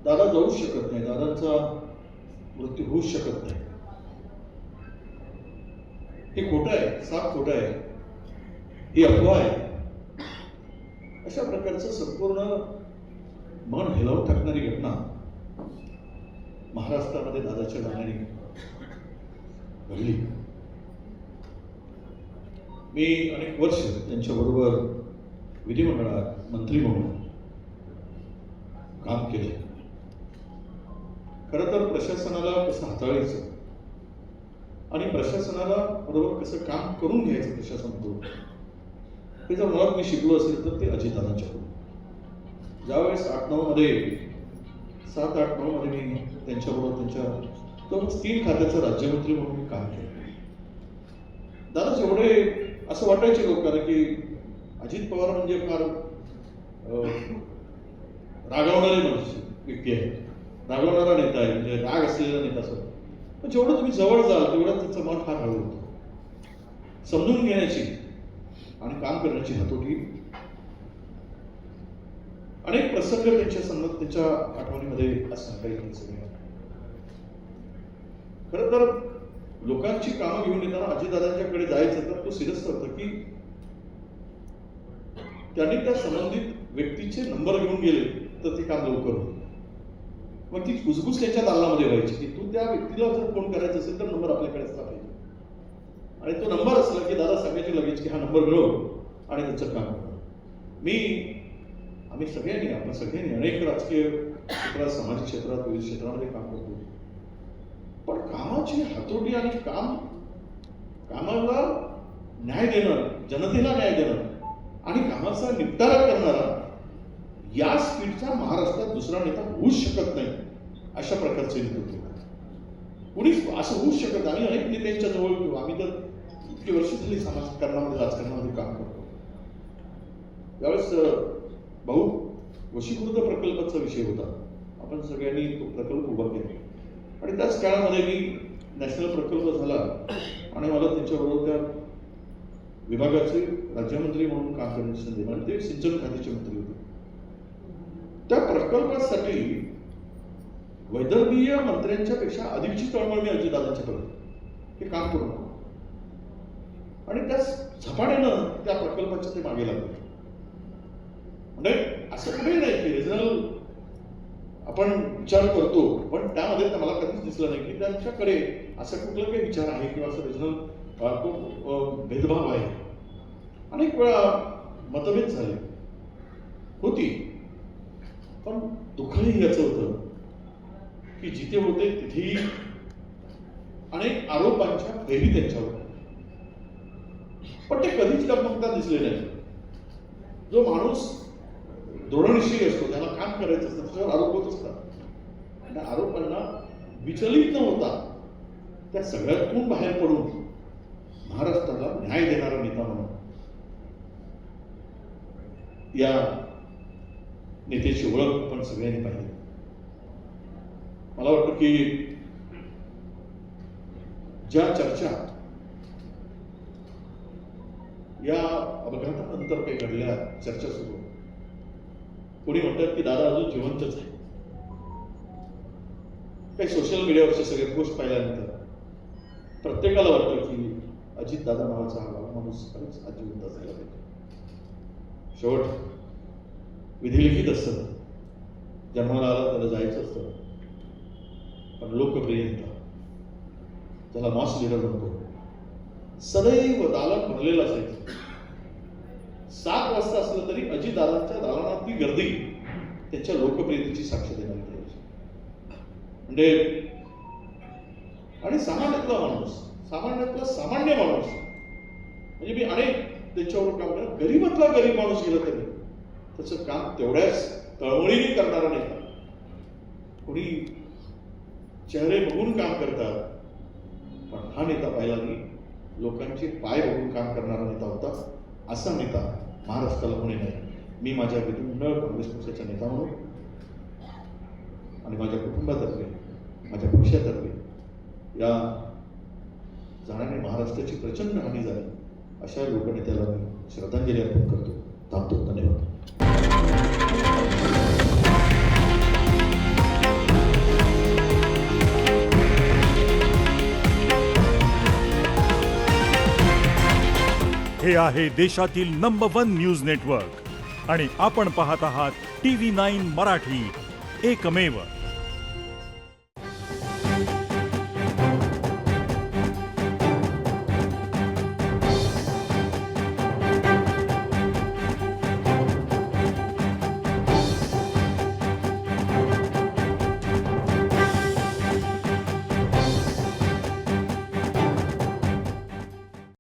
दादा जाऊच शकत नाही, दादांचा मृत्यू होऊच शकत नाही, हे खोटं आहे, साफ खोटं आहे, ही अफवा आहे. अशा प्रकारचं संपूर्ण मन हेलावून टाकणारी घटना महाराष्ट्रामध्ये दादाच्या गाण्याने घडली. मी अनेक वर्ष त्यांच्याबरोबर विधिमंडळात मंत्री म्हणून काम केले. खरं तर प्रशासनाला कसं हाताळायचं आणि प्रशासनाला बरोबर कसं काम करून घ्यायचं प्रशासनाकडून, हे जर मुळात मी शिकलो असेल तर ते अजितदादांच्याकडून. ज्यावेळेस 7-8-9 मध्ये मी त्यांच्याबरोबर त्यांच्या 3 खात्याचं राज्यमंत्री म्हणून काम केलं. दादा जेवढे असं वाटायचे लोकांना की अजित पवार म्हणजे फार रागवणारे मनुष्य व्यक्ती आहे, रागवणारा नेता आहे, म्हणजे राग असलेला नेता असतो. पण जेवढं तुम्ही जवळ जाल तेवढं त्यांचं मन फार हळू होतं. समजून घेण्याची आणि काम करण्याची हातोटी. अनेक प्रसंग त्यांच्या आठवणीमध्ये आज सांगता येईल. सगळे खरं तर लोकांची कामं घेऊन येताना अजितदादांच्याकडे जायचं तर तो सिरस्थ होतं की त्यांनी त्या संबंधित व्यक्तीचे नंबर घेऊन गेले तर ते काम लवकर होतं. मग ती कुसबुस त्यांच्या दालनामध्ये व्हायची की तू त्या व्यक्तीला जर फोन करायचा असेल तर नंबर आपल्याकडे असला पाहिजे, आणि तो नंबर असला की दादा सांगायचे लगेच की हा नंबर मिळव आणि त्याचं काम करा. आम्ही सगळ्यांनी, आपण सगळ्यांनी अनेक राजकीय क्षेत्रात, सामाजिक क्षेत्रात, विविध क्षेत्रामध्ये काम करतो. पण कामाची हातोटी आणि कामाला न्याय देणं, जनतेला न्याय देणं आणि कामाचा निपटारा करणारा या स्पीडचा महाराष्ट्रात दुसरा नेता होऊच शकत नाही. अशा प्रकारचे नेतृत्व कुणीच असं होऊच शकत नाही. अनेक नेत्यांच्या जवळ घेऊ. आम्ही तर इतकी वर्ष झाली समाजकारणामध्ये, राजकारणामध्ये काम करतो. त्यावेळेस भाऊ वशीकृत प्रकल्पाचा विषय होता. आपण सगळ्यांनी तो प्रकल्प उभा केला आणि त्याच काळामध्ये मी नॅशनल प्रकल्प झाला आणि मला त्यांच्याबरोबर त्या विभागाचे राज्यमंत्री म्हणून काम करण्याची संधी मिळाली. ते सिंचन खात्याचे मंत्री होते. त्या प्रकल्पासाठी वैदर्भीय मंत्र्यांच्या पेक्षा अधिकची तळमळ मी अजितदादांच्याकडे हे काम करून, आणि त्या झपाट्यानं त्या प्रकल्पाच्या ते मागे लागले. म्हणजे असं कुठे नाही की रिजनल आपण विचार करतो, पण त्यामध्ये मला कधीच दिसलं नाही की त्यांच्याकडे असं कुठलं काही विचार आहे किंवा असं रिजनल तो भेदभाव आहे. अनेक वेळा मतभेद झाले होती, पण दुःखही याचं होतं की जिथे होते तिथेही अनेक आरोपांच्या फैरी त्यांच्यावर, पण ते कधीच डगमगता दिसले नाही. जो माणूस दृढनिश्चयी असतो, त्याला काम करायचं असतं, त्याच्यावर आरोप होत असतात. त्या आरोपांना विचलित न होता त्या सगळ्यातून बाहेर पडून महाराष्ट्राला न्याय देणारा नेता म्हणून या नेत्याची ओळख आपण सगळ्यांनी पाहिली. मला वाटतं की ज्या चर्चा या अपघातानंतर काही घडल्या, चर्चा सुरू, कोणी म्हणतात की दादा अजून जिवंतच आहे. काही सोशल मीडियावरचे सगळे पोस्ट पाहिल्यानंतर प्रत्येकाला वाटतं की अजित दादा नावाचा हा माणूस खरंच जिवंत असायला पाहिजे. शेवट विधिलिखित असतं, जन्माला आला त्याला जायचं असतं, पण लोकप्रिय नेता, त्याला मॉस लीडर म्हणतो, सदैव दालन भरलेलं असायचं. 7 वाजता असलं तरी अजितदादांच्या दालनातली गर्दी त्यांच्या लोकप्रियतेची साक्ष देणारी पाहिजे. म्हणजे आणि सामान्यातला माणूस, सामान्य माणूस, म्हणजे मी अनेक त्यांच्यावर काम करत, गरीबातला गरीब माणूस गेला तरी त्याचं काम तेवढ्याच तळमळीने करणारा नेता. कोणी चेहरे बघून काम करतात, पण हा नेता पाहिला मी लोकांचे पाय बघून काम करणारा नेता होता. असा नेता महाराष्ट्राला कोणी नाही. मी माझ्या विधिमंडळ काँग्रेस पक्षाचा नेता म्हणून आणि माझ्या कुटुंबातर्फे, माझ्या पक्षातर्फे या जाण्याने महाराष्ट्राची प्रचंड हानी झाली. अशा लोकनेत्याला मी श्रद्धांजली अर्पण करतो. थांबतो. धन्यवाद. हे आहे देशातील नंबर 1 न्यूज नेटवर्क आणि आपण पाहत आहात TV9 मराठी, एकमेव.